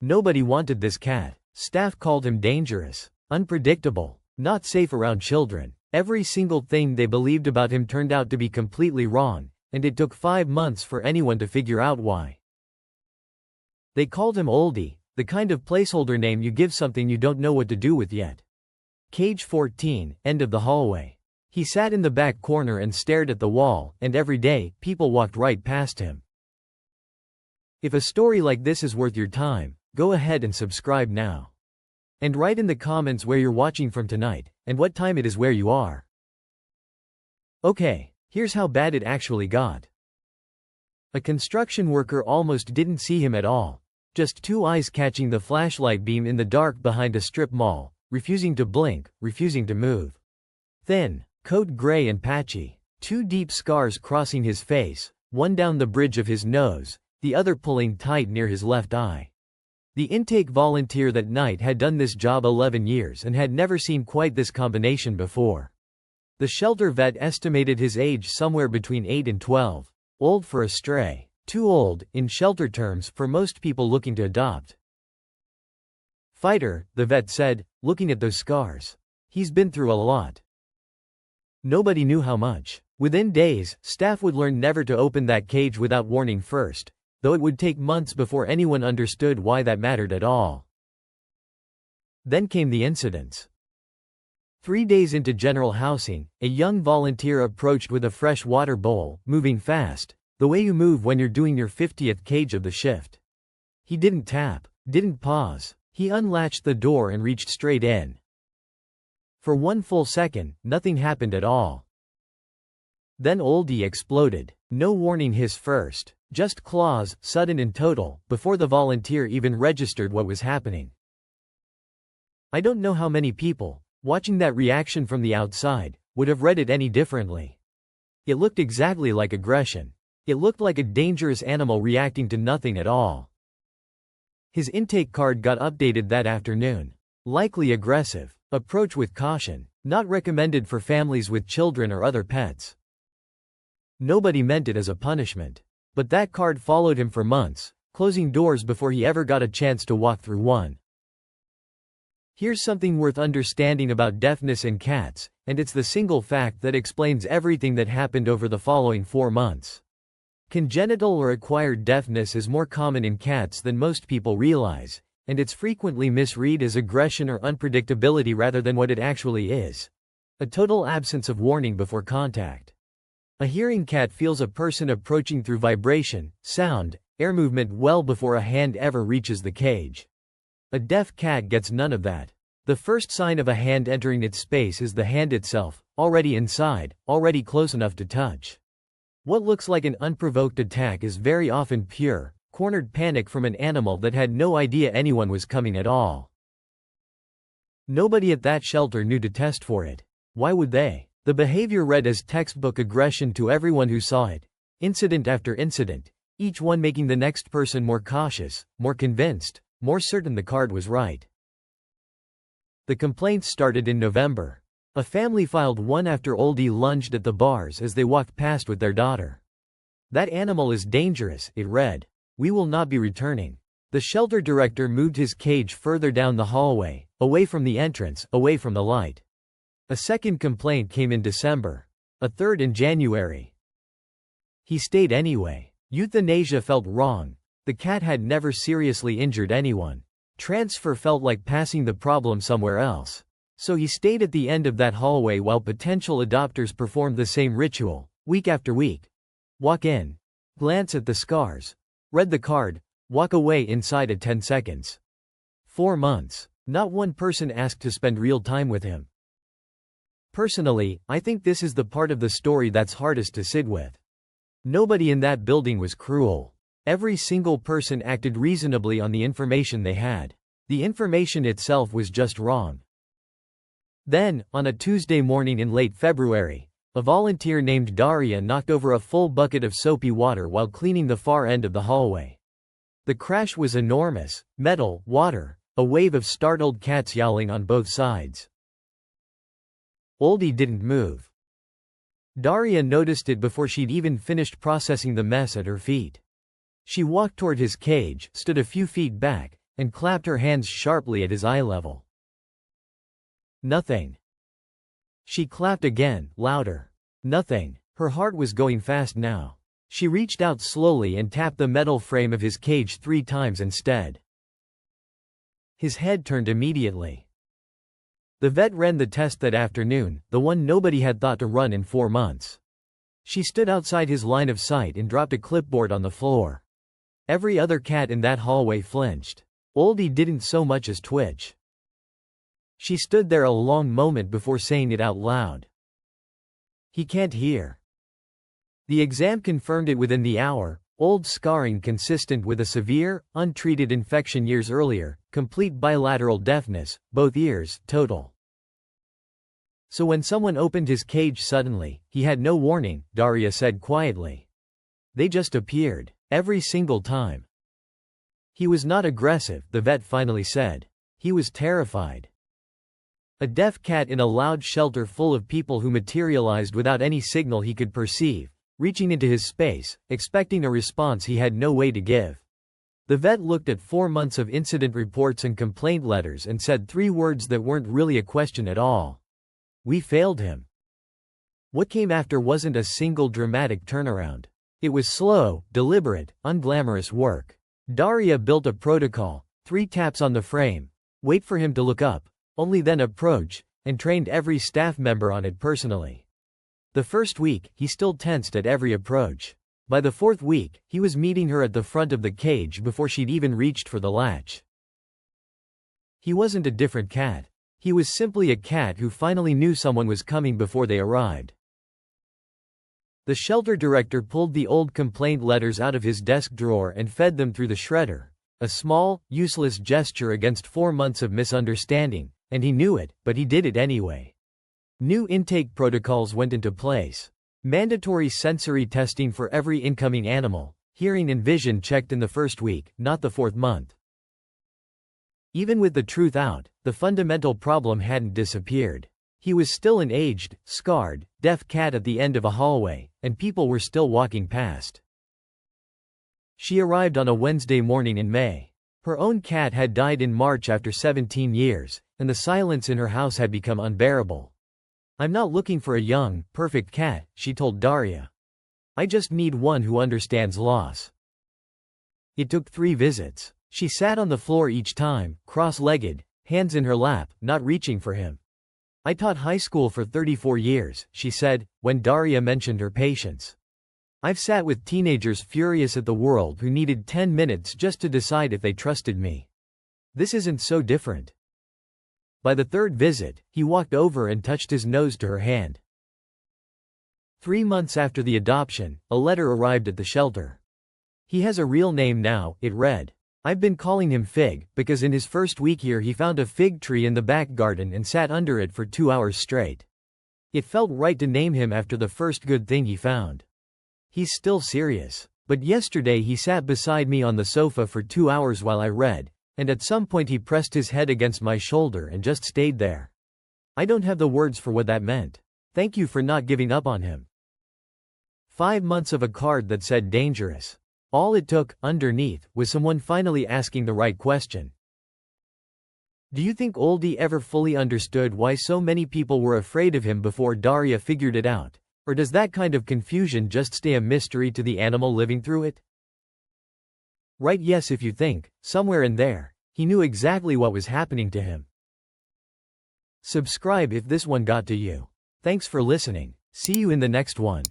Nobody wanted this cat. Staff called him dangerous, unpredictable, not safe around children. Every single thing they believed about him turned out to be completely wrong, and it took 5 months for anyone to figure out why. They called him Oldie, the kind of placeholder name you give something you don't know what to do with yet. Cage 14, end of the hallway. He sat in the back corner and stared at the wall, and every day, people walked right past him. If a story like this is worth your time, go ahead and subscribe now. And write in the comments where you're watching from tonight, and what time it is where you are. Okay, here's how bad it actually got. A construction worker almost didn't see him at all. Just 2 eyes catching the flashlight beam in the dark behind a strip mall, refusing to blink, refusing to move. Thin, coat gray and patchy. 2 deep scars crossing his face, one down the bridge of his nose, the other pulling tight near his left eye. The intake volunteer that night had done this job 11 years and had never seen quite this combination before. The shelter vet estimated his age somewhere between 8 and 12. Old for a stray. Too old, in shelter terms, for most people looking to adopt. Fighter, the vet said, looking at those scars. He's been through a lot. Nobody knew how much. Within days, staff would learn never to open that cage without warning first, though it would take months before anyone understood why that mattered at all. Then came the incidents. 3 days into general housing, a young volunteer approached with a fresh water bowl, moving fast, the way you move when you're doing your 50th cage of the shift. He didn't tap, didn't pause. He unlatched the door and reached straight in. For 1 full second, nothing happened at all. Then Oldie exploded. No warning hiss first. Just claws, sudden and total, before the volunteer even registered what was happening. I don't know how many people, watching that reaction from the outside, would have read it any differently. It looked exactly like aggression. It looked like a dangerous animal reacting to nothing at all. His intake card got updated that afternoon. Likely aggressive. Approach with caution. Not recommended for families with children or other pets. Nobody meant it as a punishment. But that card followed him for months, closing doors before he ever got a chance to walk through one. Here's something worth understanding about deafness in cats, and it's the single fact that explains everything that happened over the following 4 months. Congenital or acquired deafness is more common in cats than most people realize, and it's frequently misread as aggression or unpredictability rather than what it actually is. A total absence of warning before contact. A hearing cat feels a person approaching through vibration, sound, air movement well before a hand ever reaches the cage. A deaf cat gets none of that. The first sign of a hand entering its space is the hand itself, already inside, already close enough to touch. What looks like an unprovoked attack is very often pure, cornered panic from an animal that had no idea anyone was coming at all. Nobody at that shelter knew to test for it. Why would they? The behavior read as textbook aggression to everyone who saw it, incident after incident, each one making the next person more cautious, more convinced, more certain the card was right. The complaints started in November. A family filed one after Oldie lunged at the bars as they walked past with their daughter. That animal is dangerous, it read. We will not be returning. The shelter director moved his cage further down the hallway, away from the entrance, away from the light. A second complaint came in December. A third in January. He stayed anyway. Euthanasia felt wrong. The cat had never seriously injured anyone. Transfer felt like passing the problem somewhere else. So he stayed at the end of that hallway while potential adopters performed the same ritual, week after week. Walk in. Glance at the scars. Read the card. Walk away inside at 10 seconds. 4 months. Not one person asked to spend real time with him. Personally, I think this is the part of the story that's hardest to sit with. Nobody in that building was cruel. Every single person acted reasonably on the information they had. The information itself was just wrong. Then, on a Tuesday morning in late February, a volunteer named Daria knocked over a full bucket of soapy water while cleaning the far end of the hallway. The crash was enormous. Metal, water, a wave of startled cats yowling on both sides. Oldie didn't move. Daria noticed it before she'd even finished processing the mess at her feet. She walked toward his cage, stood a few feet back, and clapped her hands sharply at his eye level. Nothing. She clapped again, louder. Nothing. Her heart was going fast now. She reached out slowly and tapped the metal frame of his cage 3 times instead. His head turned immediately. The vet ran the test that afternoon, the one nobody had thought to run in 4 months. She stood outside his line of sight and dropped a clipboard on the floor. Every other cat in that hallway flinched. Oldie didn't so much as twitch. She stood there a long moment before saying it out loud. He can't hear. The exam confirmed it within the hour, old scarring consistent with a severe, untreated infection years earlier, complete bilateral deafness, both ears, total. So when someone opened his cage suddenly, he had no warning, Daria said quietly. They just appeared. Every single time. He was not aggressive, the vet finally said. He was terrified. A deaf cat in a loud shelter full of people who materialized without any signal he could perceive, reaching into his space, expecting a response he had no way to give. The vet looked at 4 months of incident reports and complaint letters and said 3 words that weren't really a question at all. We failed him. What came after wasn't a single dramatic turnaround. It was slow, deliberate, unglamorous work. Daria built a protocol, 3 taps on the frame, wait for him to look up, only then approach, and trained every staff member on it personally. The first week, he still tensed at every approach. By the 4th week, he was meeting her at the front of the cage before she'd even reached for the latch. He wasn't a different cat. He was simply a cat who finally knew someone was coming before they arrived. The shelter director pulled the old complaint letters out of his desk drawer and fed them through the shredder, a small, useless gesture against 4 months of misunderstanding, and he knew it, but he did it anyway. New intake protocols went into place. Mandatory sensory testing for every incoming animal, hearing and vision checked in the first week, not the 4th month. Even with the truth out, the fundamental problem hadn't disappeared. He was still an aged, scarred, deaf cat at the end of a hallway, and people were still walking past. She arrived on a Wednesday morning in May. Her own cat had died in March after 17 years, and the silence in her house had become unbearable. I'm not looking for a young, perfect cat, she told Daria. I just need one who understands loss. It took 3 visits. She sat on the floor each time, cross-legged, hands in her lap, not reaching for him. I taught high school for 34 years, she said, when Daria mentioned her patience. I've sat with teenagers furious at the world who needed 10 minutes just to decide if they trusted me. This isn't so different. By the 3rd visit, he walked over and touched his nose to her hand. 3 months after the adoption, a letter arrived at the shelter. He has a real name now, it read. I've been calling him Fig, because in his first week here he found a fig tree in the back garden and sat under it for 2 hours straight. It felt right to name him after the first good thing he found. He's still serious. But yesterday he sat beside me on the sofa for 2 hours while I read, and at some point he pressed his head against my shoulder and just stayed there. I don't have the words for what that meant. Thank you for not giving up on him. 5 months of a card that said dangerous. All it took, underneath, was someone finally asking the right question. Do you think Oldie ever fully understood why so many people were afraid of him before Daria figured it out? Or does that kind of confusion just stay a mystery to the animal living through it? Right, yes, if you think, somewhere in there, he knew exactly what was happening to him. Subscribe if this one got to you. Thanks for listening. See you in the next one.